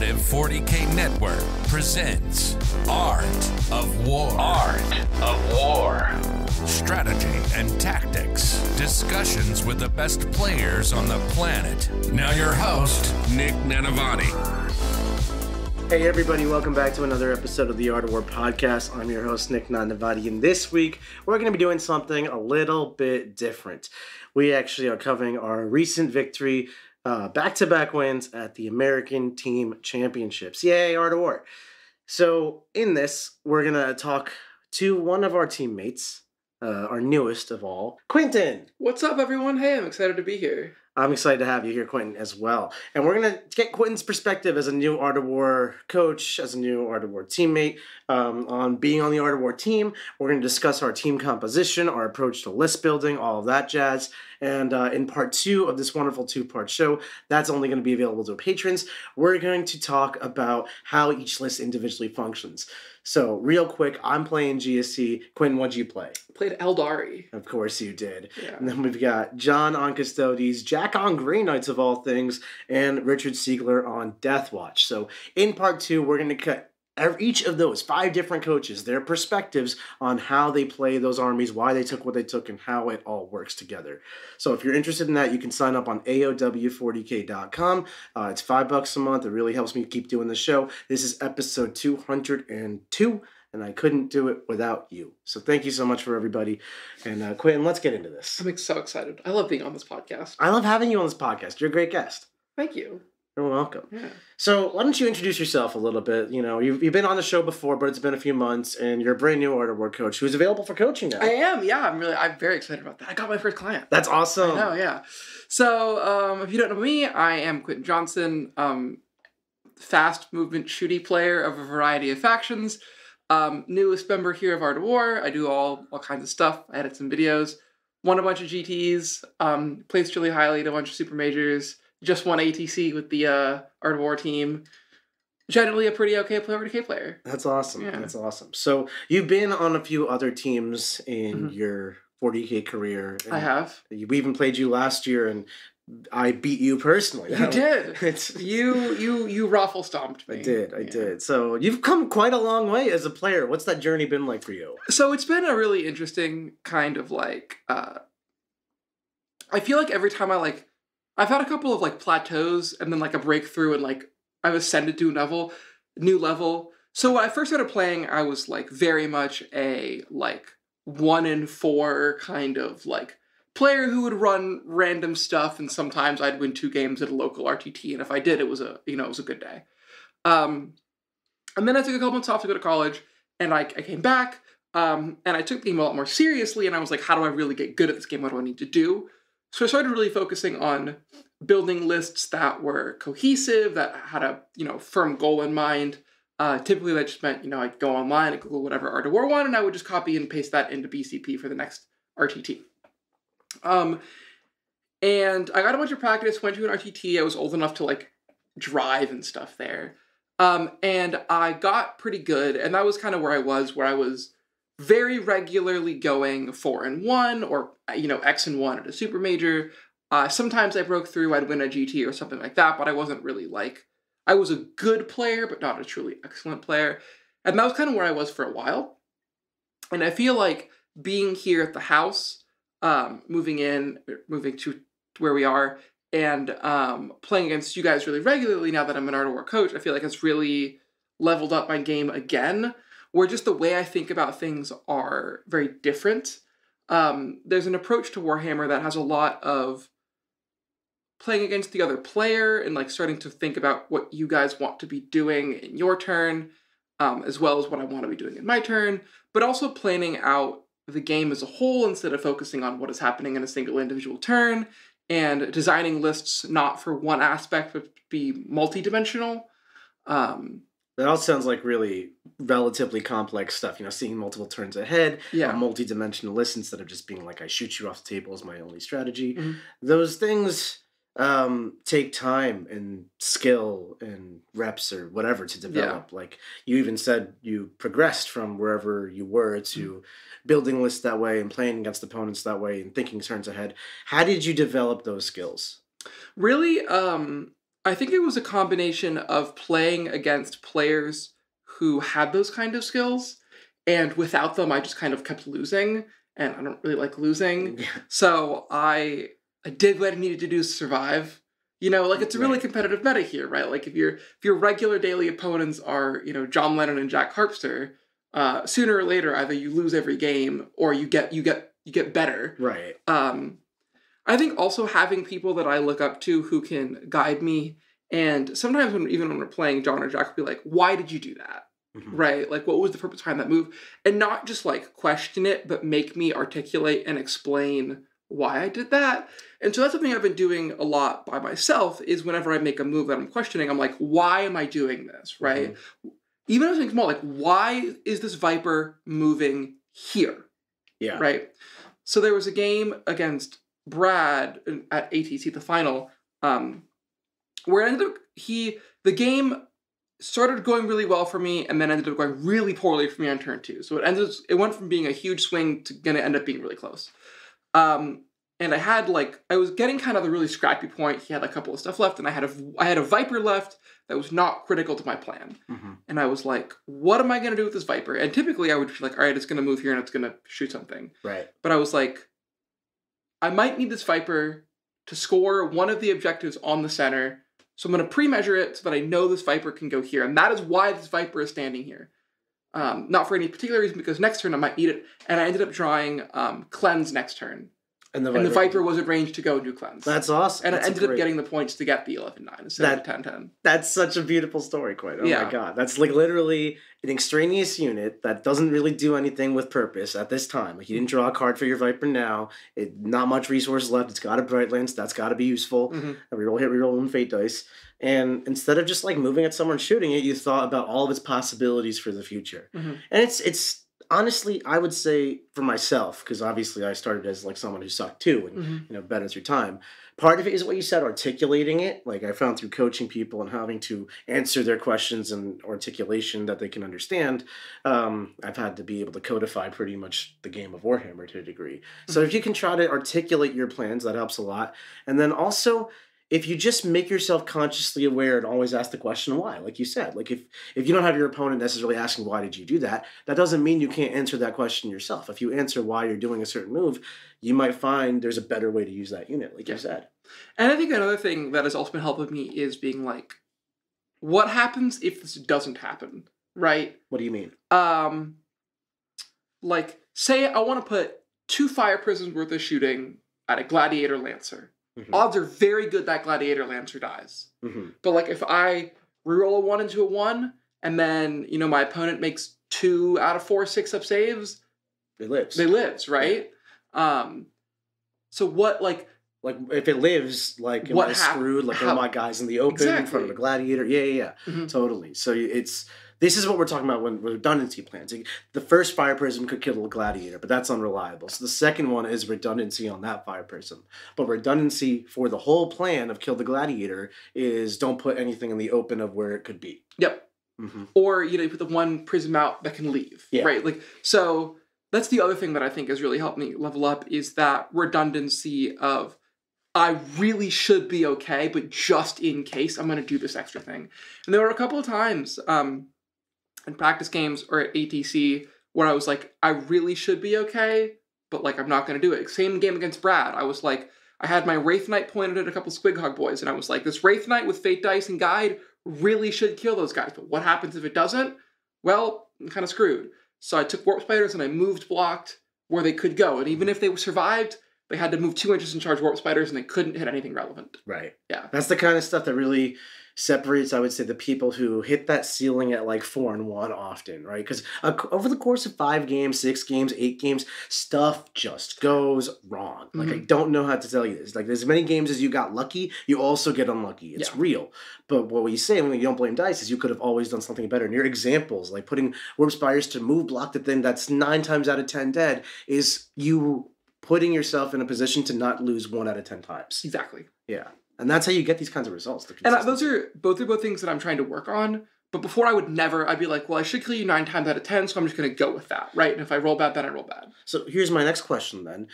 Alternative 40K Network presents Art of War. Art of War. Strategy and tactics. Discussions with the best players on the planet. Now your host, Nick Nanavati. Hey everybody, welcome back to another episode of the Art of War podcast. I'm your host, Nick Nanavati, and this week we're going to be doing something a little bit different. We actually are covering our recent victory, back-to-back wins at the American Team Championships. Yay, Art of War. So in this, we're going to talk to one of our teammates, our newest of all, Quinton. What's up, everyone? Hey, I'm excited to be here. I'm excited to have you here, Quinton, as well. And we're going to get Quinton's perspective as a new Art of War coach, as a new Art of War teammate, on being on the Art of War team. We're going to discuss our team composition, our approach to list building, all of that jazz. And in part 2 of this wonderful 2-part show, that's only going to be available to patrons, we're going to talk about how each list individually functions. So, real quick, I'm playing GSC. Quinn, what'd you play? Played Eldari. Of course you did. Yeah. And then we've got John on Custodes, Jack on Grey Knights of all things, and Richard Siegler on Death Watch. So, in part 2, we're going to cut each of those 5 different coaches, their perspectives on how they play those armies, why they took what they took, and how it all works together. So if you're interested in that, you can sign up on AOW40K.com. It's $5 a month. It really helps me keep doing the show. This is episode 202, and I couldn't do it without you. So thank you so much for everybody. And Quentin, let's get into this. I'm so excited. I love being on this podcast. I love having you on this podcast. You're a great guest. Thank you. You're welcome. Yeah. So why don't you introduce yourself a little bit? You know, you've been on the show before, but it's been a few months, and you're a brand new Art of War coach who's available for coaching now. I am, yeah. I'm very excited about that. I got my first client. That's awesome. I know, yeah. So, if you don't know me, I am Quinton Johnson, fast movement shooty player of a variety of factions. Newest member here of Art of War. I do all kinds of stuff. I edit some videos, won a bunch of GTs, placed really highly at a bunch of super majors. Just won ATC with the Art of War team. Generally a pretty okay 40K player. That's awesome. Yeah. That's awesome. So you've been on a few other teams in your 40K career. I have. We even played you last year, and I beat you personally. You did. You raffle stomped me. I did. So you've come quite a long way as a player. What's that journey been like for you? So it's been a really interesting kind of like, I feel like every time I've had a couple of plateaus and then a breakthrough and I've ascended to a new level. So when I first started playing, I was very much a 1-in-4 kind of player who would run random stuff, and sometimes I'd win 2 games at a local RTT, and if I did, it was a good day. And then I took a couple months off to go to college, and I came back, and I took the game a lot more seriously, and I was like, how do I really get good at this game? What do I need to do? So I started really focusing on building lists that were cohesive, that had a firm goal in mind. Typically that just meant, I'd go online and Google whatever Art of War one, and I would just copy and paste that into BCP for the next RTT. And I got a bunch of practice, went to an RTT. I was old enough to drive and stuff there. And I got pretty good, and that was kind of where I was very regularly going 4-1 or, X-1 at a super major. Sometimes I broke through, I'd win a GT or something like that, but I wasn't really I was a good player, but not a truly excellent player. And that was kind of where I was for a while. And I feel like being here at the house, moving to where we are, and playing against you guys really regularly now that I'm an Art of War coach, I feel like it's really leveled up my game again, where just the way I think about things are very different. There's an approach to Warhammer that has a lot of playing against the other player and starting to think about what you guys want to be doing in your turn, as well as what I want to be doing in my turn, but also planning out the game as a whole instead of focusing on what is happening in a single individual turn, and designing lists not for one aspect, but be multi-dimensional. That all sounds like really relatively complex stuff, seeing multiple turns ahead, a multi-dimensional list instead of just being I shoot you off the table as my only strategy. Mm-hmm. Those things take time and skill and reps or whatever to develop. Yeah. You even said you progressed from wherever you were to building lists that way and playing against opponents that way and thinking turns ahead. How did you develop those skills? Really, I think it was a combination of playing against players who had those kind of skills, and without them, I just kind of kept losing, and I don't really like losing. Yeah. So I did what I needed to do to survive. You know, like, it's a really Right. competitive meta here, right? Like, if your regular daily opponents are, you know, John Lennon and Jack Harpster, sooner or later, either you lose every game or you get better. Right. I think also having people that I look up to who can guide me, and sometimes even when we're playing, John or Jack will be like, "Why did you do that?" Mhm. Right? Like, what was the purpose behind that move? And not just like question it, but make me articulate and explain why I did that. And so that's something I've been doing a lot by myself, is whenever I make a move that I'm questioning, I'm like, why am I doing this? Right? Even if it's small, like, why is this Viper moving here? Yeah. Right? So there was a game against Brad at ATC, the final, where it ended up, the game started going really well for me, and then ended up going really poorly for me on turn 2. So it went from being a huge swing to gonna end up being really close. And I was getting kind of the really scrappy point. He had a couple of stuff left, and I had a Viper left that was not critical to my plan. And I was like, what am I gonna do with this Viper? And typically I would be like, all right, it's gonna move here and it's gonna shoot something. Right. But I was like, I might need this Viper to score one of the objectives on the center. So I'm going to pre-measure it so that I know this Viper can go here. And that is why this Viper is standing here. Not for any particular reason, because next turn I might need it. And I ended up drawing Cleanse next turn. And the Viper was arranged to go do Cleanse. That's awesome. And That's I ended up getting the points to get the 11-9 instead of the 10-10. That's such a beautiful story, Quinton. Oh Yeah. my god. That's like literally an extraneous unit that doesn't really do anything with purpose at this time. Like, you didn't draw a card for your Viper now. Not much resources left. It's got a Bright Lance. That's got to be useful. And reroll and fate dice. And instead of just like moving at someone and shooting it, you thought about all of its possibilities for the future. And it's honestly, I would say for myself, because obviously I started as like someone who sucked too, and better through time. Part of it is what you said, articulating it. Like, I found through coaching people and having to answer their questions and articulation that they can understand, I've had to be able to codify pretty much the game of Warhammer to a degree. So if you can try to articulate your plans, that helps a lot. And then also, if you just make yourself consciously aware and always ask the question why, like you said, like if you don't have your opponent necessarily asking why did you do that, that doesn't mean you can't answer that question yourself. If you answer why you're doing a certain move, you might find there's a better way to use that unit, like you said. And I think another thing that has also been helping me is being like, what happens if this doesn't happen, right? What do you mean? Like, say I want to put 2 Fire Prisms worth of shooting at a Gladiator Lancer. Odds are very good that Gladiator Lancer dies. But like, if I reroll a 1 into a 1, and then, you know, my opponent makes 2 out of 4 6-up saves, It lives. they lives, right? So what, like if it lives, like, am what I screwed? Like, are my guys in the open in front of a Gladiator? Yeah. Totally. So this is what we're talking about when redundancy plans. The first Fire Prism could kill a Gladiator, but that's unreliable. So the second one is redundancy on that Fire Prism. But redundancy for the whole plan of kill the Gladiator is don't put anything in the open of where it could be. Yep. Or, you know, you put the 1 Prism out that can leave, right? Like, so that's the other thing that I think has really helped me level up, is that redundancy of, I really should be okay, but just in case, I'm going to do this extra thing. And there were a couple of times in practice games or at ATC where I was like, I really should be okay, but like, I'm not going to do it. Same game against Brad. I was like, I had my Wraith Knight pointed at a couple Squighog boys, and I was like, this Wraith Knight with Fate Dice and Guide really should kill those guys, but what happens if it doesn't? Well, I'm kind of screwed. So I took Warp Spiders and I moved blocked where they could go, and even if they survived, they had to move 2 inches and charge Warp Spiders, and they couldn't hit anything relevant. Right. Yeah. That's the kind of stuff that really separates, I would say, the people who hit that ceiling at like 4-1 often, right? Because over the course of 5 games, 6 games, 8 games, stuff just goes wrong. Like, I don't know how to tell you this. Like, as many games as you got lucky, you also get unlucky. It's real. But what we say when you don't blame dice is you could have always done something better. And your examples, like putting Warp Spiders to move block the thing that's 9 times out of 10 dead, is you putting yourself in a position to not lose 1 out of 10 times. Exactly. Yeah. And that's how you get these kinds of results. And those are both things that I'm trying to work on. But before I'd be like, well, I should kill you 9 times out of 10, so I'm just going to go with that, right? And if I roll bad, then I roll bad. So here's my next question then.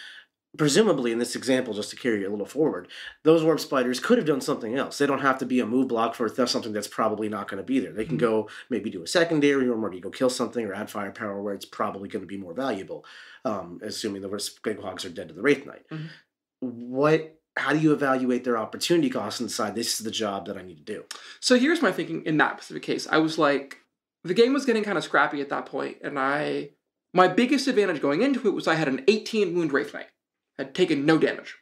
presumably in this example, just to carry it a little forward, those warp spiders could have done something else. They don't have to be a move block for something that's probably not going to be there. They can go maybe do a secondary, or maybe go kill something or add firepower where it's probably going to be more valuable, assuming the Squighogs are dead to the Wraith Knight. How do you evaluate their opportunity cost and decide this is the job that I need to do? So here's my thinking in that specific case. I was like, the game was getting kind of scrappy at that point, and my biggest advantage going into it was I had an 18 wound Wraith Knight. Had taken no damage.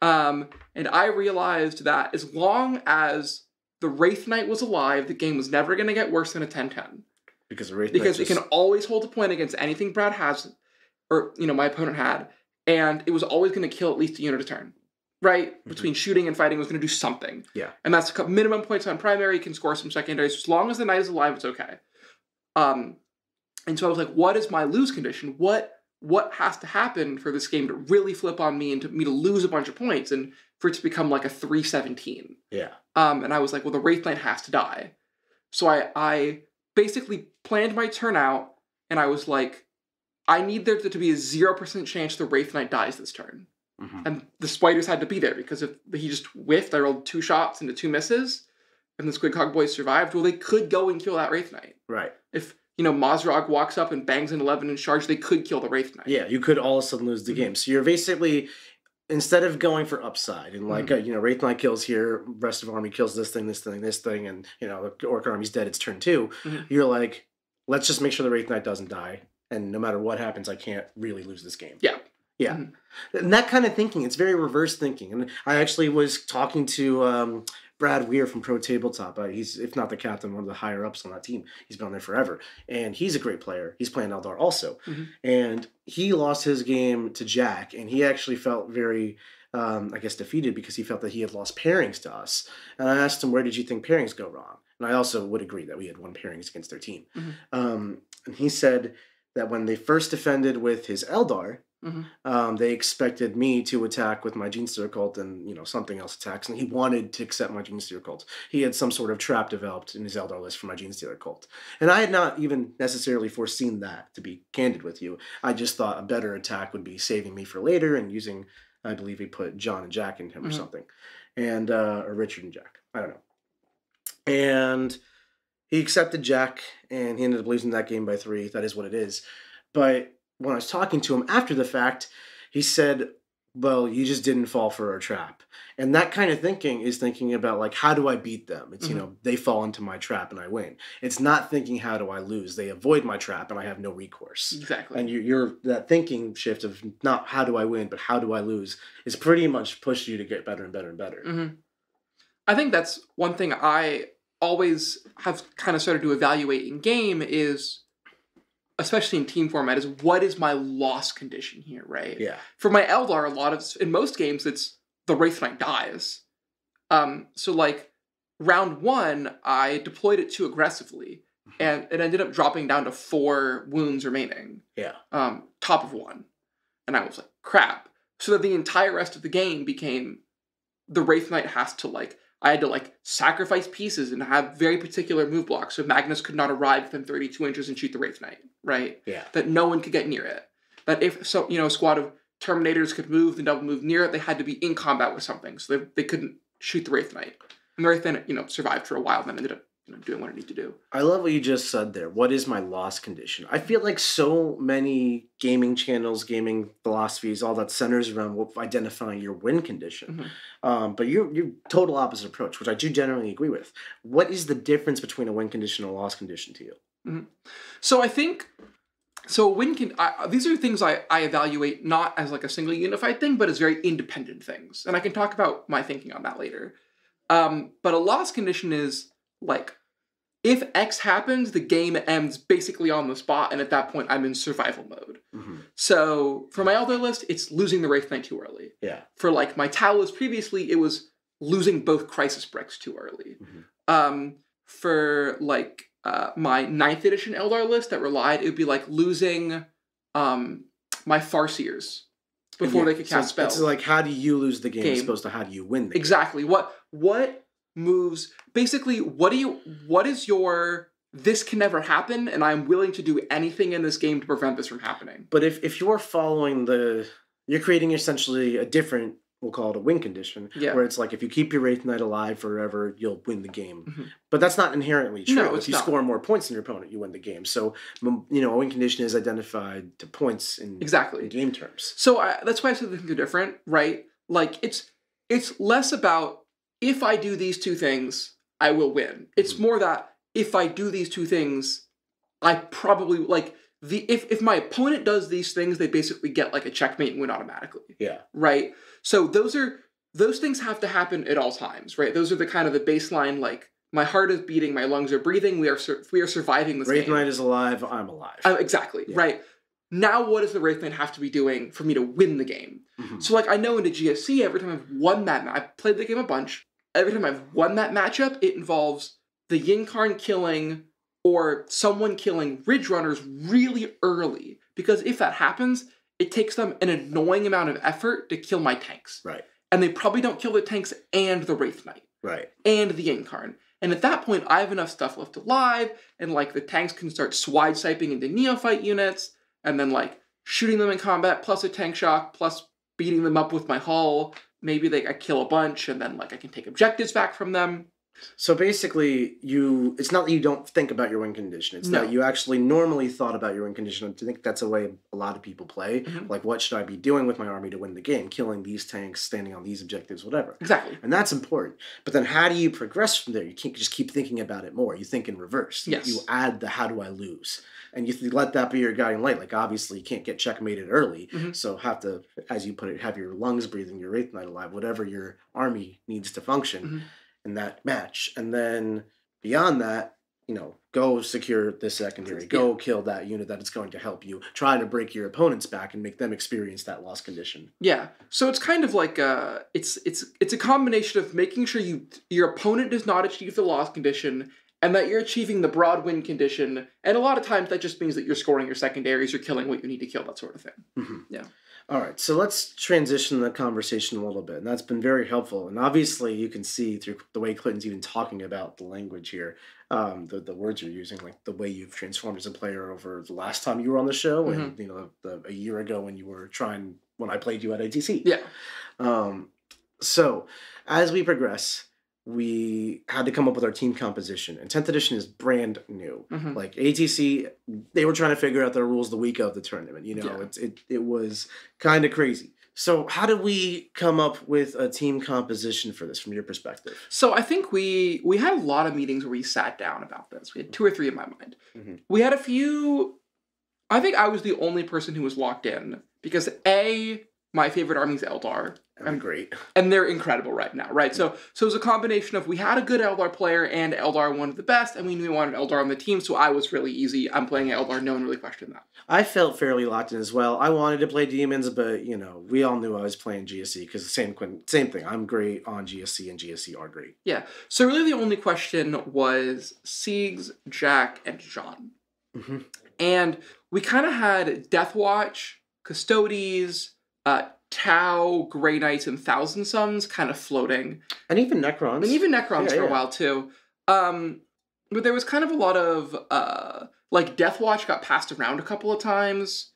And I realized that as long as the Wraith Knight was alive, the game was never going to get worse than a 10-10. Because it can always hold a point against anything Brad has, or my opponent had, and it was always going to kill at least a unit a turn. Right? Between shooting and fighting, it was going to do something. Yeah. And that's minimum points on primary, can score some secondaries. As long as the Knight is alive, it's okay. And so I was like, what is my lose condition? What has to happen for this game to really flip on me and to me to lose a bunch of points and for it to become like a 3-17? Yeah. And I was like, well, the Wraith Knight has to die. So I basically planned my turn out, and I was like, I need there to be a 0% chance the Wraith Knight dies this turn. And the spiders had to be there, because if he just whiffed, I rolled 2 shots into 2 misses, and the Squidhog boys survived, well, they could go and kill that Wraith Knight. Right. If Mazrog walks up and bangs an 11 and charge, they could kill the Wraith Knight. Yeah, you could all of a sudden lose the game. So you're basically, instead of going for upside and Wraith Knight kills here, rest of army kills this thing, and the Orc army's dead, it's turn 2. You're like, let's just make sure the Wraith Knight doesn't die, and no matter what happens, I can't really lose this game. Yeah. Yeah. And that kind of thinking, it's very reverse thinking. And I actually was talking to Brad Weir from Pro Tabletop. He's, if not the captain, one of the higher ups on that team. He's been on there forever. And he's a great player. He's playing Eldar also. And he lost his game to Jack, and he actually felt very, defeated, because he felt that he had lost pairings to us. And I asked him, where did you think pairings go wrong? And I also would agree that we had won pairings against their team. And he said that when they first defended with his Eldar, they expected me to attack with my Genestealer Cult and, something else attacks, and he wanted to accept my Genestealer Cult. He had some sort of trap developed in his Eldar list for my Genestealer Cult. And I had not even necessarily foreseen that, to be candid with you. I just thought a better attack would be saving me for later and using, I believe he put John and Jack in him or something. And, or Richard and Jack. I don't know. And he accepted Jack, and he ended up losing that game by 3. That is what it is. But when I was talking to him after the fact, he said, well, you just didn't fall for our trap. And that kind of thinking is thinking about, like, how do I beat them? It's, they fall into my trap and I win. It's not thinking, how do I lose? They avoid my trap and I have no recourse. Exactly. And you're that thinking shift of not how do I win, but how do I lose, is pretty much pushed you to get better and better and better. I think that's one thing I always have kind of started to evaluate in game is, especially in team format, is what is my loss condition here, right? Yeah. For my Eldar, in most games, it's the Wraith Knight dies. So like round 1, I deployed it too aggressively, and it ended up dropping down to 4 wounds remaining. Yeah. Top of 1. And I was like, crap. So that the entire rest of the game became the Wraith Knight I had to sacrifice pieces and have very particular move blocks, so Magnus could not arrive within 32 inches and shoot the Wraith Knight, right? Yeah. That no one could get near it. That if a squad of Terminators could move and double move near it, they had to be in combat with something, so they couldn't shoot the Wraith Knight. And the Wraith Knight, survived for a while, and then ended up doing what it needed to do. I love what you just said there. What is my loss condition? I feel like so many gaming channels, gaming philosophies, all that centers around identifying your win condition. But you're total opposite approach, which I do generally agree with. What is the difference between a win condition and a loss condition to you? So I think, these are things I evaluate not as a single unified thing, but as very independent things. And I can talk about my thinking on that later. But a loss condition is if X happens, the game ends basically on the spot, and at that point, I'm in survival mode. So for my Elder list, it's losing the Wraith Knight too early. Yeah. For my Tau list previously, it was losing both Crisis Bricks too early. For my 9th edition Eldar list that relied, it would be losing my Farseers before they could cast spells. It's how do you lose the game as opposed to how do you win the game? Exactly. What moves, basically, what is your, this can never happen, and I'm willing to do anything in this game to prevent this from happening. But if you're following the You're creating essentially a different, we'll call it a win condition, where it's like if you keep your Wraith Knight alive forever, you'll win the game. But that's not inherently true. No, if you score more points than your opponent, you win the game. So, a win condition is identified to points in game terms. So that's why I said they're different, right? Like it's less about if I do these two things, I will win. It's more that if I do these two things, I probably like if my opponent does these things, they basically get like a checkmate and win automatically. Yeah. Right. So those things have to happen at all times, right? Those are the kind of the baseline, like my heart is beating, my lungs are breathing, we are surviving this game. Wraith Knight is alive, I'm alive. Exactly, right. Now what does the Wraith Knight have to be doing for me to win the game? So like I know in the GSC, every time I've won that, I've played the game a bunch, every time I've won that matchup, it involves the Yinkarn killing or someone killing Ridge Runners really early. Because if that happens, it takes them an annoying amount of effort to kill my tanks. Right. And they probably don't kill the tanks and the Wraith Knight. Right. And the Yinkarn. And at that point, I have enough stuff left alive, and like the tanks can start swide-siping into neophyte units, and then like shooting them in combat, plus a tank shock, plus beating them up with my hull. Maybe I kill a bunch, and then like I can take objectives back from them. So basically, it's not that you don't think about your win condition. It's that you actually normally thought about your win condition. I think that's a way a lot of people play. Like, what should I be doing with my army to win the game? Killing these tanks, standing on these objectives, whatever. Exactly. And that's important. But then how do you progress from there? You can't just keep thinking about it more. You think in reverse. Yes. You add the how do I lose? And you let that be your guiding light. Like, obviously, you can't get checkmated early. So have to, as you put it, have your lungs breathing, your Wraith Knight alive, whatever your army needs to function. In that match, and then beyond that, go secure the secondary, go kill that unit that it's going to help you, try to break your opponents back and make them experience that loss condition. Yeah, so it's kind of like it's a combination of making sure your opponent does not achieve the loss condition, and that you're achieving the broad win condition, and a lot of times that just means that you're scoring your secondaries, you're killing what you need to kill, that sort of thing. Yeah. All right, so let's transition the conversation a little bit, and that's been very helpful. And obviously, you can see through the way Quinton's even talking about the language here, the words you're using, like the way you've transformed as a player over the last time you were on the show, and a year ago when I played you at ATC. Yeah. So as we progress, we had to come up with our team composition, and 10th edition is brand new. Like ATC, they were trying to figure out their rules the week of the tournament. It was kind of crazy. So how did we come up with a team composition for this from your perspective? So I think we had a lot of meetings where we sat down about this. We had 2 or 3 in my mind. We had a few. I think I was the only person who was locked in because my favorite army is Eldar. I'm great. And they're incredible right now, right? So it was a combination of we had a good Eldar player and Eldar one of the best, and we knew we wanted Eldar on the team, so I was really easy. I'm playing Eldar, no one really questioned that. I felt fairly locked in as well. I wanted to play demons, but, we all knew I was playing GSC because same thing. I'm great on GSC, and GSC are great. Yeah. So really the only question was Siegs, Jack, and John. And we kind of had Deathwatch, Custodes, Tau, Grey Knights, and Thousand Suns kind of floating. And even Necrons. For a while, too. But there was kind of a lot of, Deathwatch got passed around a couple of times.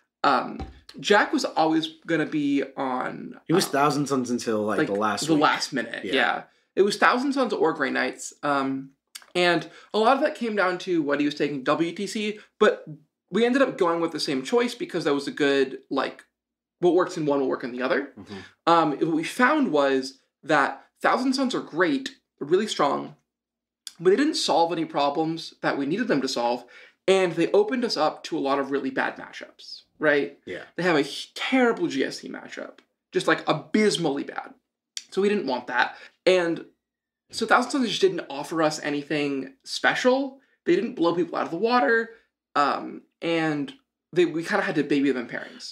Jack was always going to be on... He was Thousand Suns until, the last week. The last minute, yeah. It was Thousand Suns or Grey Knights. And a lot of that came down to what he was taking WTC, but we ended up going with the same choice because that was a good, what works in one will work in the other. What we found was that Thousand Suns are great, they're really strong, but they didn't solve any problems that we needed them to solve, and they opened us up to a lot of really bad matchups, right? Yeah. They have a terrible GSC matchup, just abysmally bad. So we didn't want that. And so Thousand Suns just didn't offer us anything special. They didn't blow people out of the water, and we kind of had to baby them in pairings.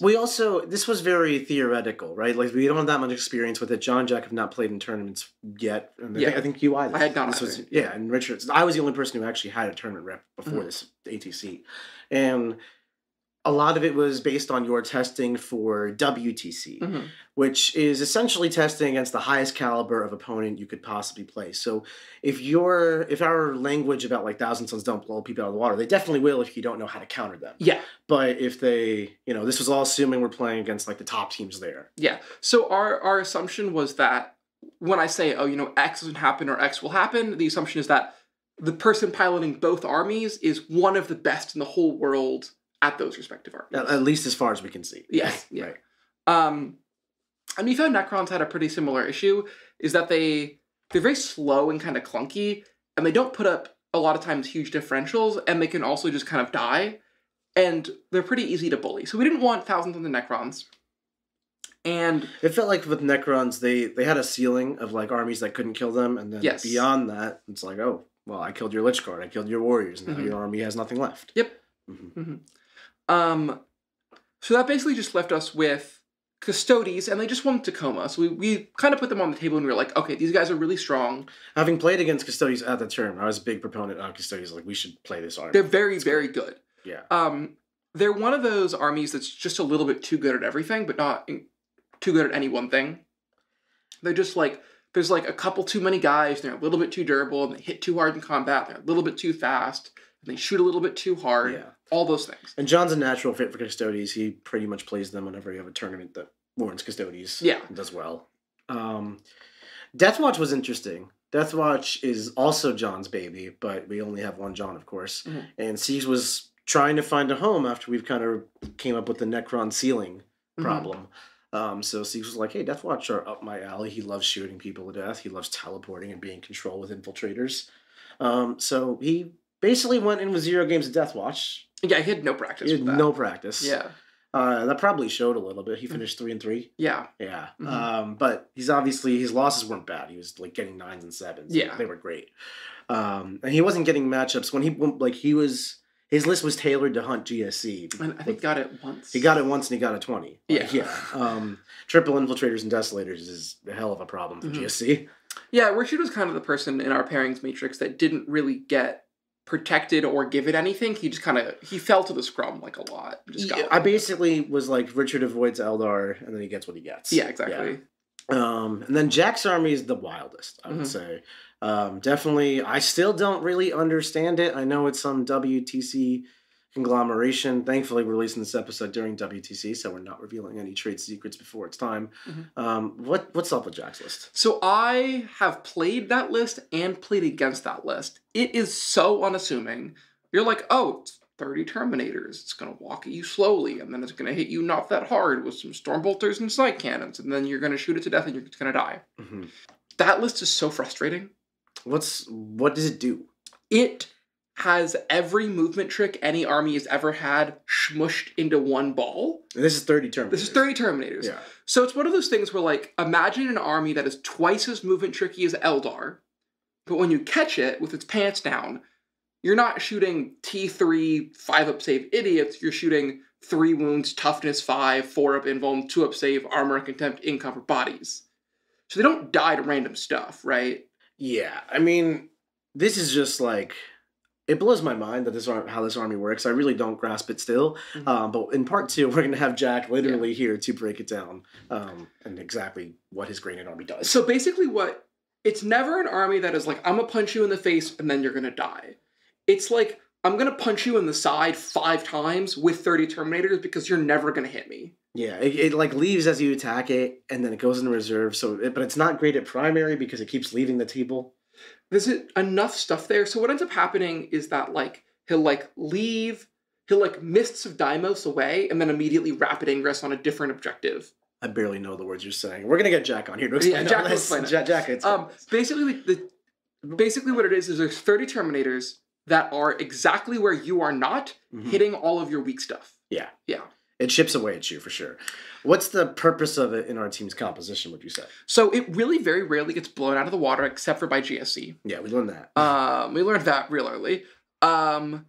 This was very theoretical, right? We don't have that much experience with it. John and Jack have not played in tournaments yet. And I think you either. I had not either. And Richard, I was the only person who actually had a tournament rep before this ATC. And a lot of it was based on your testing for WTC, which is essentially testing against the highest caliber of opponent you could possibly play. So if our language about like Thousand Suns don't blow people out of the water, they definitely will if you don't know how to counter them. Yeah. But if they, this was all assuming we're playing against like the top teams there. Yeah. So our assumption was that when I say, X doesn't happen or X will happen, the assumption is that the person piloting both armies is one of the best in the whole world at those respective armies. At least as far as we can see. Yes. Yeah. Right. And we found Necrons had a pretty similar issue, is that they're very slow and kind of clunky, and they don't put up a lot of times huge differentials, and they can also just kind of die, and they're pretty easy to bully. So we didn't want thousands of the Necrons. And it felt like with Necrons, they had a ceiling of like armies that couldn't kill them, and then beyond that, it's like, oh, well, I killed your Lich Guard, I killed your warriors, and now your army has nothing left. Yep. So that basically just left us with Custodes, and they just won Tacoma. So we kind of put them on the table, and we were like, okay, these guys are really strong. Having played against Custodes at the term, I was a big proponent of Custodes. Like, we should play this army. They're very, very good. Yeah. They're one of those armies that's just a little bit too good at everything, but not too good at any one thing. They're just like, there's like a couple too many guys, they're a little bit too durable, and they hit too hard in combat, they're a little bit too fast, and they shoot a little bit too hard. Yeah. All those things. And John's a natural fit for Custodes. He pretty much plays them whenever you have a tournament that warrants Custodes. Yeah. And does well. Deathwatch was interesting. Deathwatch is also John's baby, but we only have one John, of course. And Siegs was trying to find a home after we've kind of came up with the Necron ceiling problem. So Siegs was like, hey, Deathwatch are up my alley. He loves shooting people to death. He loves teleporting and being in control with infiltrators. So he basically went in with 0 games of Deathwatch. Yeah, he had no practice. He had no practice. Yeah. That probably showed a little bit. He finished 3-3. Yeah. Yeah. But he's obviously, his losses weren't bad. He was like getting 9s and 7s. Yeah. They were great. And he wasn't getting matchups when his list was tailored to hunt GSC. And I think he got it once. He got it once and he got a 20. Yeah. Triple infiltrators and desolators is a hell of a problem for GSC. Yeah, Richard was kind of the person in our pairings matrix that didn't really get protected or give it anything. He just he fell to the scrum like a lot. I basically was like, Richard avoids Eldar and then he gets what he gets. Yeah, exactly. Yeah. And then Jack's army is the wildest, I would say. Definitely, I still don't really understand it. I know it's some WTC conglomeration. Thankfully, we're releasing this episode during WTC, so we're not revealing any trade secrets before it's time. What's up with Jack's list? So I have played that list and played against that list. It is so unassuming. You're like, oh, it's 30 Terminators. It's going to walk at you slowly, and then it's going to hit you not that hard with some Stormbolters and Snipe Cannons, and then you're going to shoot it to death and you're going to die. That list is so frustrating. What does it do? It has every movement trick any army has ever had smushed into one ball. And this is 30 Terminators. This is 30 Terminators. Yeah. So it's one of those things where, like, imagine an army that is twice as movement tricky as Eldar, but when you catch it with its pants down, you're not shooting T3 5-up save idiots, you're shooting 3 wounds, toughness 5, 4-up invuln, 2-up save, armor and contempt, in cover bodies. So they don't die to random stuff, right? Yeah, I mean, this is just like, it blows my mind that how this army works. I really don't grasp it still. But in part 2, we're going to have Jack literally here to break it down and exactly what his graded army does. So basically it's never an army that is like, I'm going to punch you in the face and then you're going to die. It's like, I'm going to punch you in the side 5 times with 30 Terminators because you're never going to hit me. Yeah, it like leaves as you attack it, and then it goes into reserve. But it's not great at primary because it keeps leaving the table. There's enough stuff there. So what ends up happening is that he'll mists of Deimos away, and then immediately rapid ingress on a different objective. I barely know the words you're saying. We're gonna get Jack on here to explain Jack all this. will explain it. Jack, basically what it is there's 30 Terminators that are exactly where you are not, hitting all of your weak stuff. Yeah. Yeah. It chips away at you, for sure. What's the purpose of it in our team's composition, would you say? So it really very rarely gets blown out of the water, except for by GSC. Yeah, we learned that. We learned that real early. Did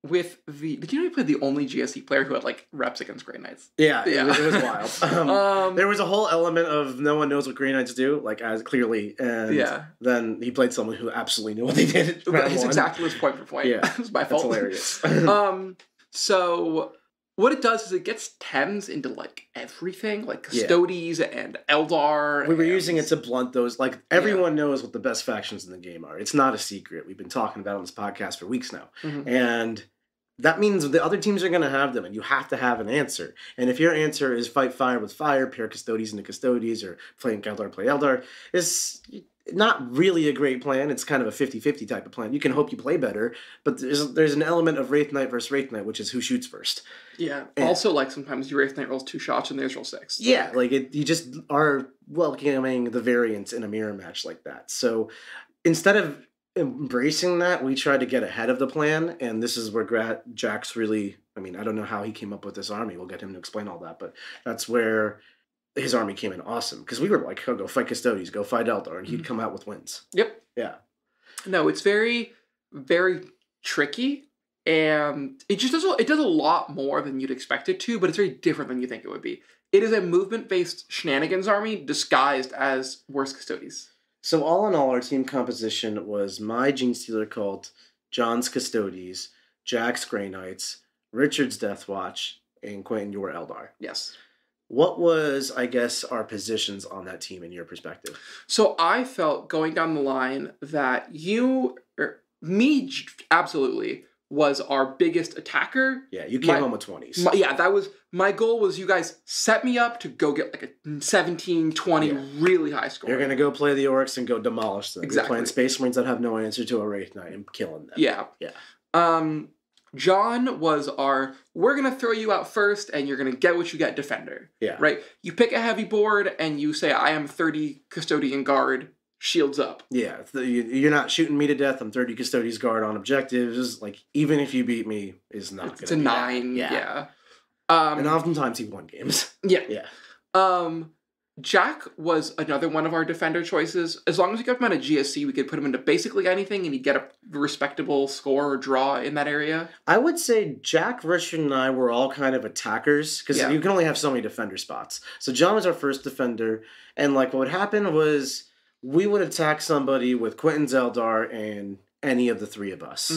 you know you played the only GSC player who had, like, reps against Grey Knights? Yeah. It was wild. There was a whole element of no one knows what Grey Knights do, like, as clearly, and then he played someone who absolutely knew what they did. His exact was point for point. Yeah. It was my fault. That's hilarious. So what it does is it gets Thames into like everything, like Custodes and Eldar. We were using it to blunt those. Like, everyone knows what the best factions in the game are. It's not a secret. We've been talking about it on this podcast for weeks now. And that means the other teams are going to have them, and you have to have an answer. And if your answer is fight fire with fire, pair Custodes into Custodes, or play Eldar, play Eldar, it's not really a great plan. It's kind of a 50-50 type of plan. You can hope you play better, but there's an element of Wraith Knight versus Wraith Knight, which is who shoots first. Yeah. And also, like, sometimes your Wraith Knight rolls 2 shots and theirs roll 6. Yeah, like, you just are welcoming the variance in a mirror match like that. So instead of embracing that, we tried to get ahead of the plan, and this is where Jack's really, I mean, I don't know how he came up with this army. We'll get him to explain all that, but that's where his army came in awesome, because we were like, oh, go fight Custodes, go fight Eldar, and he'd come out with wins. Yep. Yeah. No, it's very, very tricky, and it just does a lot more than you'd expect it to, but it's very different than you think it would be. It is a movement-based shenanigans army disguised as worse Custodes. So all in all, our team composition was my Genestealer Cult, John's Custodes, Jack's Grey Knights, Richard's Death Watch, and Quinton, your Eldar. Yes. What was, I guess, our positions on that team in your perspective? So I felt going down the line that absolutely was our biggest attacker. Yeah, you came home with 20s. That was my goal. Was you guys set me up to go get like a 17, 20 really high score. You're gonna go play the Orcs and go demolish them. Exactly. You're playing Space Marines that have no answer to a Wraith Knight and killing them. Yeah. John was we're going to throw you out first and you're going to get what you get defender. Yeah. Right? You pick a heavy board and you say, I am 30 Custodian Guard, shields up. Yeah. You're not shooting me to death. I'm 30 Custodians Guard on objectives. Like, even if you beat me, is not going to be It's a 9. Yeah. And oftentimes he won games. Yeah. Yeah. Jack was another one of our defender choices. As long as we kept him at a GSC, we could put him into basically anything and he'd get a respectable score or draw in that area. I would say Jack, Richard, and I were all kind of attackers, because you can only have so many defender spots. So John was our first defender, and like what would happen was we would attack somebody with Quinton's Eldar and any of the three of us.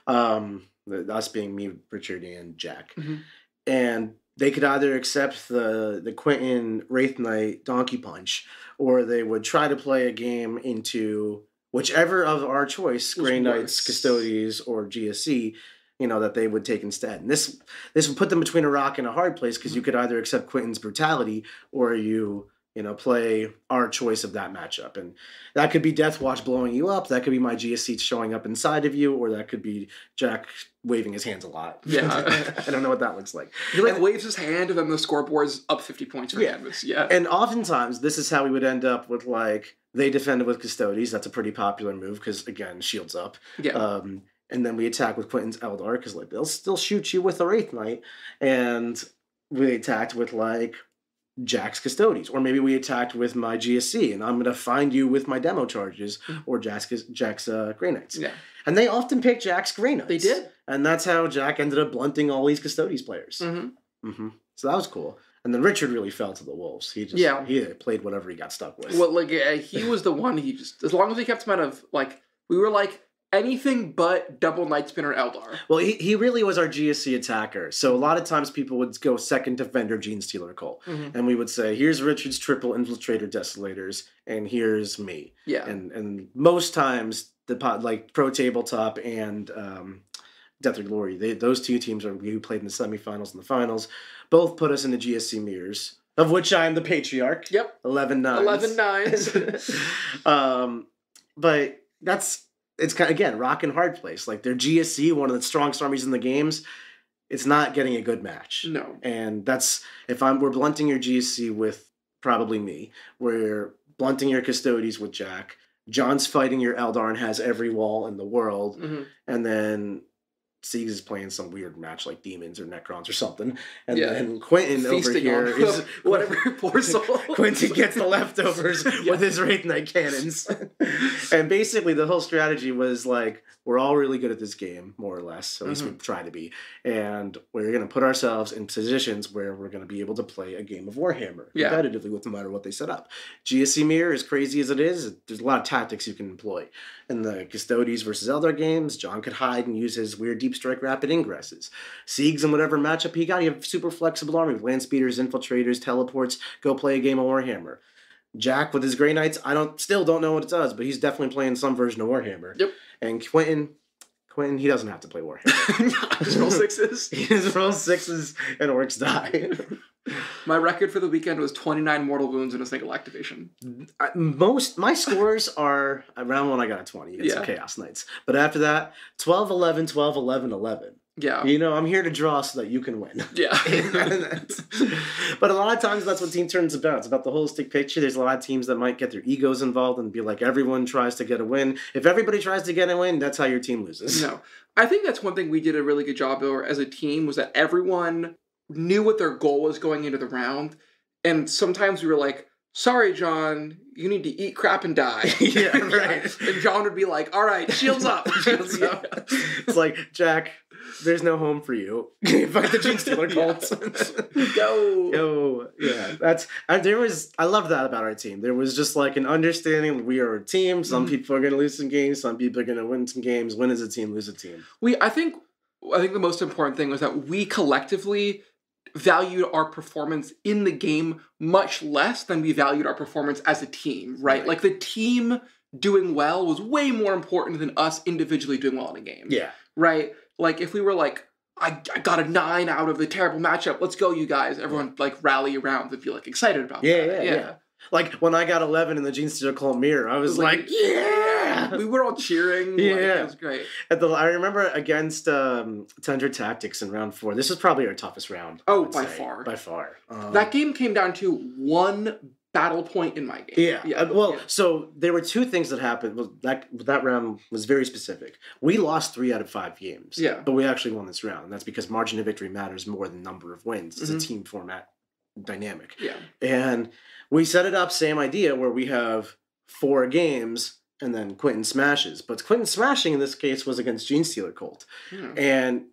Us being me, Richard, and Jack. And they could either accept the Quinton Wraith Knight Donkey Punch, or they would try to play a game into whichever of our choice, Grey Knights, Custodes, or GSC, that they would take instead. And this would put them between a rock and a hard place, because you could either accept Quinton's brutality, or you play our choice of that matchup. And that could be Death Watch blowing you up, that could be my GSC showing up inside of you, or that could be Jack waving his hands a lot. Yeah. I don't know what that looks like. He waves his hand and then the scoreboard's up 50 points for him. Yeah. And oftentimes this is how we would end up with, like, they defended with Custodes. That's a pretty popular move because, again, shields up. Yeah. And then we attack with Quinton's Eldar because, like, they'll still shoot you with a Wraith Knight. And we attacked with, like, Jack's Custodes, or maybe we attacked with my GSC, and I'm going to find you with my demo charges, or Jack's Grey Knights. Yeah. And they often pick Jack's Grey Knights. They did. And that's how Jack ended up blunting all these Custodes players. So that was cool. And then Richard really fell to the wolves. He played whatever he got stuck with. Well, like, he was the one, as long as we kept him out of, like, we were like, anything but double Night Spinner Eldar. Well, he really was our GSC attacker. So a lot of times people would go second defender Genestealer Cult. And we would say, here's Richard's triple Infiltrator Desolators, and here's me. Yeah. And most times, Pro Tabletop and Death or Glory, those two teams who played in the semifinals and the finals, both put us in the GSC mirrors, of which I am the Patriarch. Yep. 11-9. 11-9. But it's kind of, again, rock and hard place. Like, their GSC, one of the strongest armies in the games, it's not getting a good match. No. And that's, we're blunting your GSC with probably me. We're blunting your Custodes with Jack. John's fighting your Eldar and has every wall in the world. And then Siegs is playing some weird match like Demons or Necrons or something. And then Quinton over here is whatever poor soul. Quinton gets the leftovers with his Wraith Knight cannons. And basically the whole strategy was like, we're all really good at this game, more or less. So at least we try to be. And we're going to put ourselves in positions where we're going to be able to play a game of Warhammer competitively with no matter what they set up. GSC Mirror, as crazy as it is, there's a lot of tactics you can employ. In the Custodes versus Eldar games, John could hide and use his weird deep strike rapid ingresses. Siegs in whatever matchup he got, you have super flexible army with land speeders, infiltrators, teleports, go play a game of Warhammer. Jack with his Grey Knights, still don't know what it does, but he's definitely playing some version of Warhammer. Yep. And Quinton, he doesn't have to play Warhammer. Just roll 6s. He just rolls 6s and orcs die. My record for the weekend was 29 mortal wounds in a single activation. My scores are around when I got a 20 against the Chaos Knights. But after that, 12, 11, 12, 11, 11. Yeah. I'm here to draw so that you can win. Yeah. But a lot of times that's what team tournament's about. It's about the holistic picture. There's a lot of teams that might get their egos involved and be like, everyone tries to get a win. If everybody tries to get a win, that's how your team loses. No. I think that's one thing we did a really good job of as a team was that everyone knew what their goal was going into the round. And sometimes we were like, sorry, John, you need to eat crap and die. Yeah, right. And John would be like, all right, shields up. Shields up. It's like, Jack, there's no home for you. Fight the Genestealer Colts. Go. Yeah. I love that about our team. There was just like an understanding we are a team. Some people are going to lose some games. Some people are going to win some games. Win as a team, lose a team. I think the most important thing was that we collectively valued our performance in the game much less than we valued our performance as a team, right? Like the team doing well was way more important than us individually doing well in a game. Yeah. Right? Like if we were like, I got a 9 out of a terrible matchup, let's go you guys. Everyone like rally around and be like excited about that. Yeah. Like when I got 11 in the Genestealer Cult Mirror, I was like, yeah! We were all cheering. Yeah. Like, it was great. I remember against Tundra Tactics in round 4. This was probably our toughest round. Oh, by far. By far. That game came down to one battle point in my game. Yeah. So there were 2 things that happened. Well, that round was very specific. We lost 3 out of 5 games. Yeah. But we actually won this round. And that's because margin of victory matters more than number of wins. It's a team format dynamic. Yeah. And we set it up, same idea, where we have 4 games and then Quinton smashes. But Quinton smashing in this case was against Genestealer Cult. And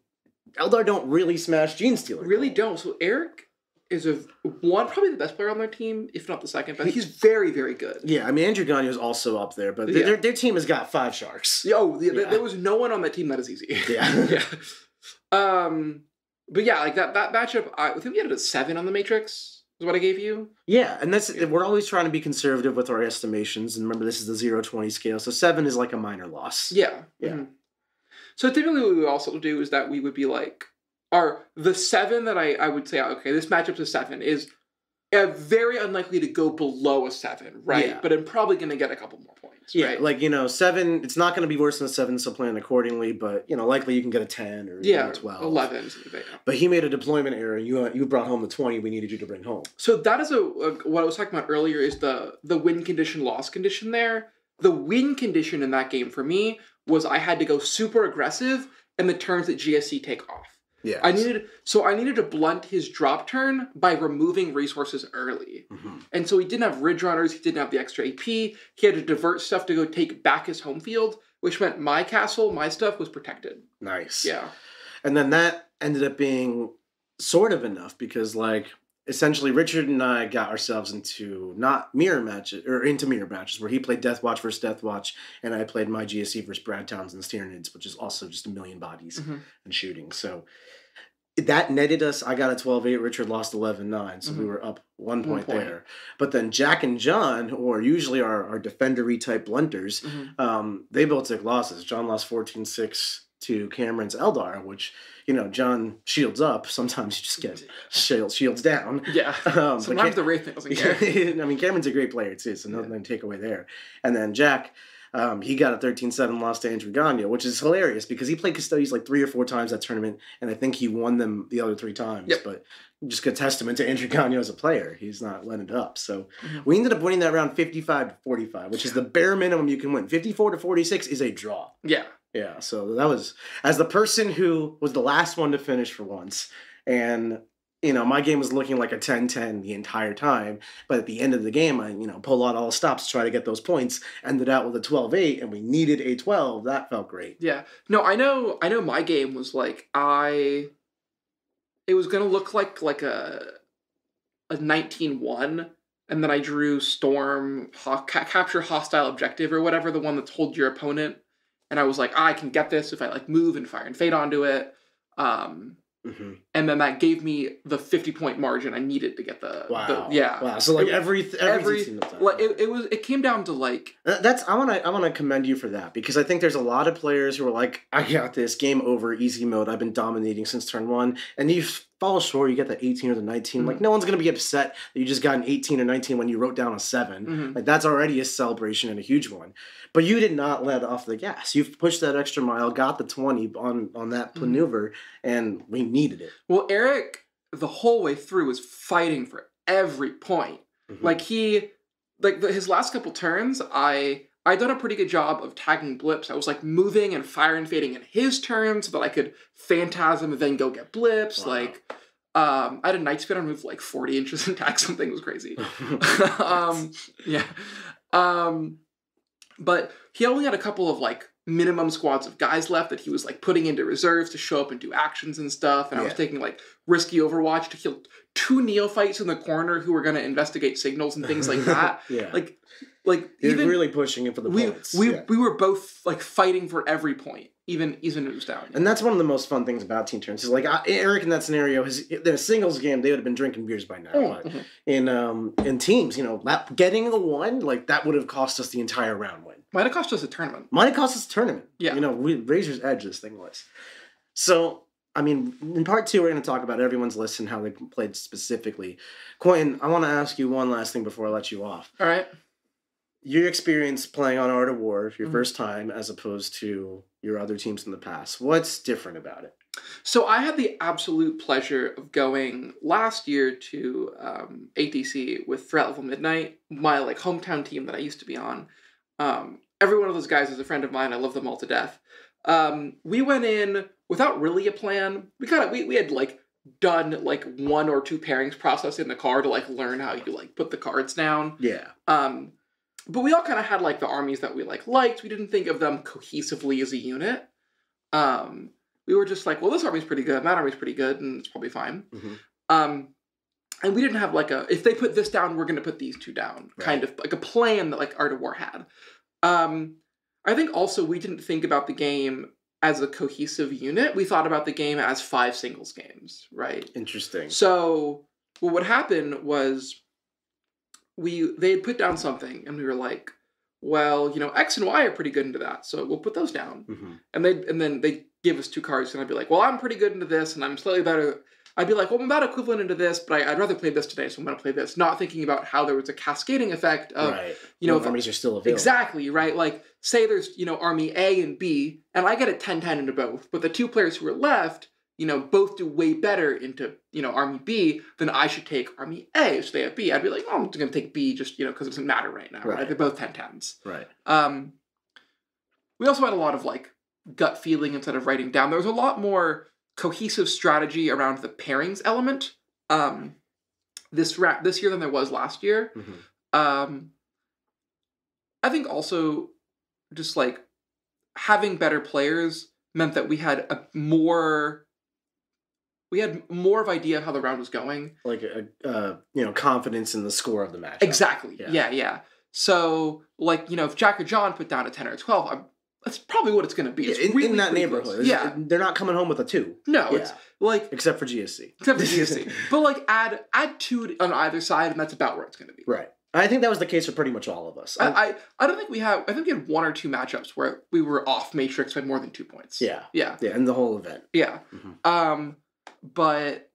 Eldar don't really smash Genestealer Cult. Really don't. So Eric is probably the best player on their team, if not the second, but he's very, very good. Yeah, I mean, Andrew Gagno's also up there, but their team has got 5 sharks. There was no one on that team that is easy. Yeah. But yeah, like that matchup, I think we had it at 7 on the Matrix. Is what I gave you? Yeah, and we're always trying to be conservative with our estimations. And remember, this is the 0-20 scale, so 7 is like a minor loss. Yeah. So typically what we would also do is that we would be like, the 7 that I would say, okay, this matchup's a 7 is very unlikely to go below a 7, right? Yeah. But I'm probably going to get a couple more points, right? Like, 7, it's not going to be worse than a 7, so plan accordingly, but, likely you can get a 10 or a 12. 11. But he made a deployment error, and you brought home the 20 we needed you to bring home. So that is what I was talking about earlier is the win condition, loss condition there. The win condition in that game for me was I had to go super aggressive and the turns that GSC take off. Yeah. I needed to blunt his drop turn by removing resources early. And so he didn't have Ridge Runners, he didn't have the extra AP, he had to divert stuff to go take back his home field, which meant my castle, my stuff was protected. Nice. Yeah. And then that ended up being sort of enough because essentially Richard and I got ourselves into mirror matches where he played Death Watch versus Death Watch and I played my GSC versus Brad Townsend's Tyranids, which is also just 1,000,000 bodies and shooting. So that netted us. I got a 12-8. Richard lost 11-9. So we were up 1 point there. But then Jack and John, who are usually our defendery type blunters, they both took losses. John lost 14-6 to Cameron's Eldar, which, John shields up. Sometimes you just get shields down. Yeah. Sometimes the Wraith doesn't care. I mean, Cameron's a great player too, so nothing to take away there. And then Jack, he got a 13-7 loss to Andrew Gagno, which is hilarious because he played Custodes like 3 or 4 times that tournament, and I think he won them the other 3 times. Yep. But just good testament to Andrew Gagno as a player. He's not letting it up. So we ended up winning that round 55-45, which is the bare minimum you can win. 54-46 is a draw. Yeah. Yeah, so that was, as the person who was the last one to finish for once, and my game was looking like a 10-10 the entire time. But at the end of the game, I, pulled out all stops to try to get those points, ended out with a 12-8, and we needed a 12. That felt great. Yeah. No, I know my game was like, it was going to look like a 19-1, and then I drew Storm, capture hostile objective or whatever, the one that's hold your opponent. And I was like, I can get this if I like move and fire and fade onto it. And then that gave me the 50-point margin I needed to get the yeah. Wow. So like every like it came down to like I want to commend you for that, because I think there's a lot of players who are like, I got this, game over, easy mode, I've been dominating since turn 1, and you fall short, you get the 18 or the 19. Like, no one's gonna be upset that you just got an 18 or 19 when you wrote down a 7. Like, that's already a celebration and a huge one. But you did not let off the gas. You've pushed that extra mile, got the 20 on that maneuver, and we needed it. Well, Eric, the whole way through, was fighting for every point. Like, his last couple turns, I'd done a pretty good job of tagging blips. I was like moving and fire and fading in his turn so that I could phantasm and then go get blips. Wow. Like, I had a night speed on move like 40 inches and tag something. It was crazy. But he only had a couple of like minimum squads of guys left that he was like putting into reserves to show up and do actions and stuff. And I was taking like risky Overwatch to kill 2 neophytes in the corner who were going to investigate signals and things like that. Like you're even really pushing it for the points. We were both like fighting for every point, even it was down. And that's one of the most fun things about team turns. Is like Eric in that scenario, in a singles game, they would have been drinking beers by now. But in teams, getting a 1, like that would have cost us the entire round win. Might have cost us a tournament. Yeah. Razor's Edge this thing was. So, I mean, in part 2, we're going to talk about everyone's list and how they played specifically. Quinton, I want to ask you one last thing before I let you off. All right. Your experience playing on Art of War, your first time, as opposed to your other teams in the past. What's different about it? So I had the absolute pleasure of going last year to ATC with Threat Level Midnight, my like hometown team that I used to be on. Every one of those guys is a friend of mine. I love them all to death. We went in without really a plan. We had like done like 1 or 2 pairings process in the car to like learn how you like put the cards down. Yeah. But we all kind of had like the armies that we liked. We didn't think of them cohesively as a unit. We were just like, well, this army's pretty good, and that army's pretty good, and it's probably fine. And we didn't have like if they put this down, we're going to put these 2 down, kind of like a plan that like Art of War had. I think also we didn't think about the game as a cohesive unit. We thought about the game as 5 singles games, right? Interesting. So what happened was they had put down something, and we were like, well, X and Y are pretty good into that, so we'll put those down. And then they give us 2 cards, and I'd be like, well, I'm pretty good into this, and I'm slightly better. I'd be like, well, I'm about equivalent into this, but I'd rather play this today, so I'm going to play this. Not thinking about how there was a cascading effect of, armies are still available. Exactly, right? Like, say there's, Army A and B, and I get a 10-10 into both, but the 2 players who are left, both do way better into, Army B, then I should take Army A, so they have B. I'd be like, oh, I'm going to take B just, because it doesn't matter right now, right? They're both 10-10s. Right. We also had a lot of, like, gut feeling instead of writing down. There was a lot more cohesive strategy around the pairings element this year than there was last year. I think also just, like, having better players meant that we had more of idea of how the round was going. Like confidence in the score of the match. Exactly. Yeah. So like, if Jack or John put down a 10 or a 12, that's probably what it's going to be. It's really in that neighborhood. Yeah. They're not coming home with a 2. No, it's like... Except for GSC. But like add 2 on either side, and that's about where it's going to be. Right. I think that was the case for pretty much all of us. I don't think we had 1 or 2 matchups where we were off matrix by more than 2 points. Yeah, in the whole event. Yeah. But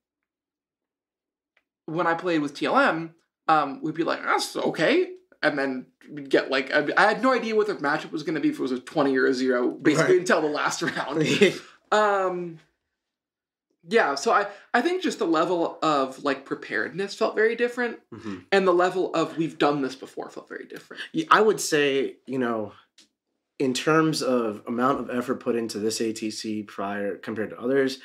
when I played with TLM, we'd be like, that's okay. And then we'd get like, I had no idea what the matchup was going to be, if it was a 20 or a 0, basically until the last round. Yeah, so I think just the level of like preparedness felt very different, and the level of we've done this before felt very different. I would say, in terms of amount of effort put into this ATC prior compared to others,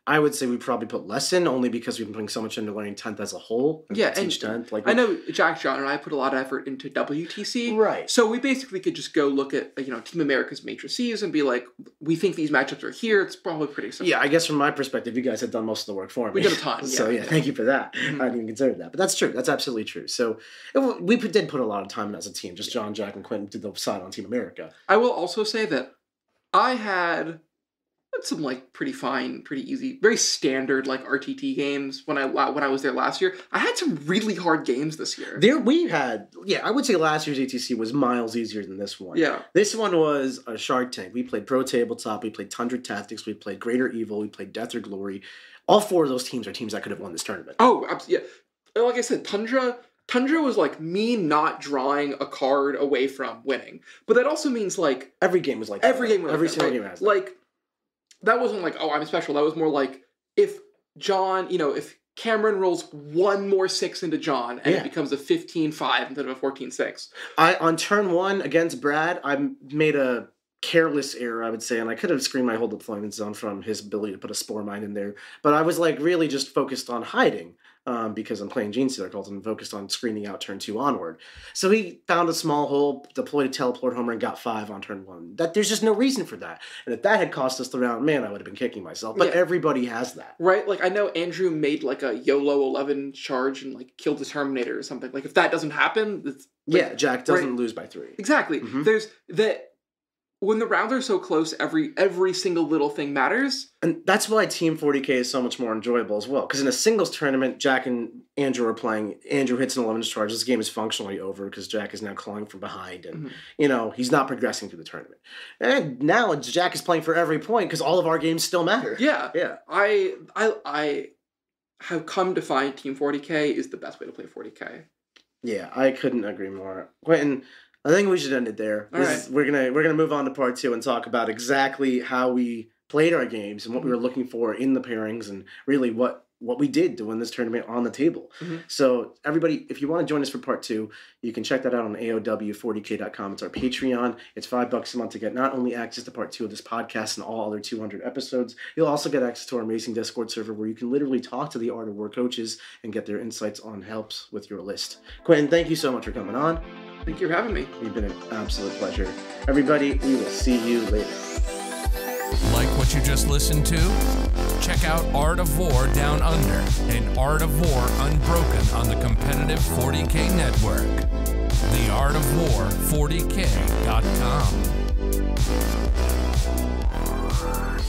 I would say we probably put less in, only because we've been putting so much into learning 10th as a whole. Yeah, and each 10th. Like, I know Jack, John, and I put a lot of effort into WTC. Right. So we basically could just go look at, Team America's matrices and be like, we think these matchups are here. It's probably pretty simple. Yeah, I guess from my perspective, you guys have done most of the work for me. We did a ton. So thank you for that. Mm-hmm. I didn't even consider that. But that's true. That's absolutely true. So we did put a lot of time in as a team. Just John, Jack, and Quinton did the side on Team America. I will also say that I had some pretty fine, pretty easy, very standard RTT games when I was there last year. I had some really hard games this year. I would say last year's ATC was miles easier than this one. Yeah. This one was a Shark Tank. We played Pro Tabletop, we played Tundra Tactics, we played Greater Evil, we played Death or Glory. All 4 of those teams are teams that could have won this tournament. Oh, yeah. Like I said, Tundra was me not drawing a card away from winning. But that also means every game was every game was every single game has that. That wasn't oh, I'm special. That was more if John, if Cameron rolls one more 6 into John and it becomes a 15-5 instead of a 14-6. On turn 1 against Brad, I made a careless error, I would say, and I could have screened my whole deployment zone from his ability to put a Spore Mine in there. But I was really just focused on hiding. Because I'm playing Gene Stealer Cult and focused on screening out turn 2 onward. So he found a small hole, deployed a Teleport Homer, and got 5 on turn 1. There's just no reason for that. And if that had cost us the round, man, I would have been kicking myself. But everybody has that. Right? I know Andrew made a YOLO 11 charge and killed the Terminator or something. If that doesn't happen, it's... Jack doesn't lose by 3. Exactly. Mm-hmm. There's that... When the rounds are so close, every single little thing matters. And that's why Team 40K is so much more enjoyable as well. Because in a singles tournament, Jack and Andrew are playing. Andrew hits an 11 charge. This game is functionally over because Jack is now clawing from behind. And, he's not progressing through the tournament. And now Jack is playing for every point because all of our games still matter. Yeah. Yeah. I have come to find Team 40K is the best way to play 40K. Yeah, I couldn't agree more. Quinton, I think we should end it there. We're gonna move on to part 2 and talk about exactly how we played our games and what we were looking for in the pairings and really what we did to win this tournament on the table. Mm-hmm. So everybody, if you want to join us for part 2, you can check that out on AOW40k.com. It's our Patreon. It's $5 a month to get not only access to part 2 of this podcast and all other 200 episodes, you'll also get access to our amazing Discord server where you can literally talk to the Art of War coaches and get their insights on helps with your list. Quinton, thank you so much for coming on. Thank you for having me. You've been an absolute pleasure. Everybody, we will see you later. Like what you just listened to? Check out Art of War Down Under and Art of War Unbroken on the competitive 40K network. TheArtofWar40k.com.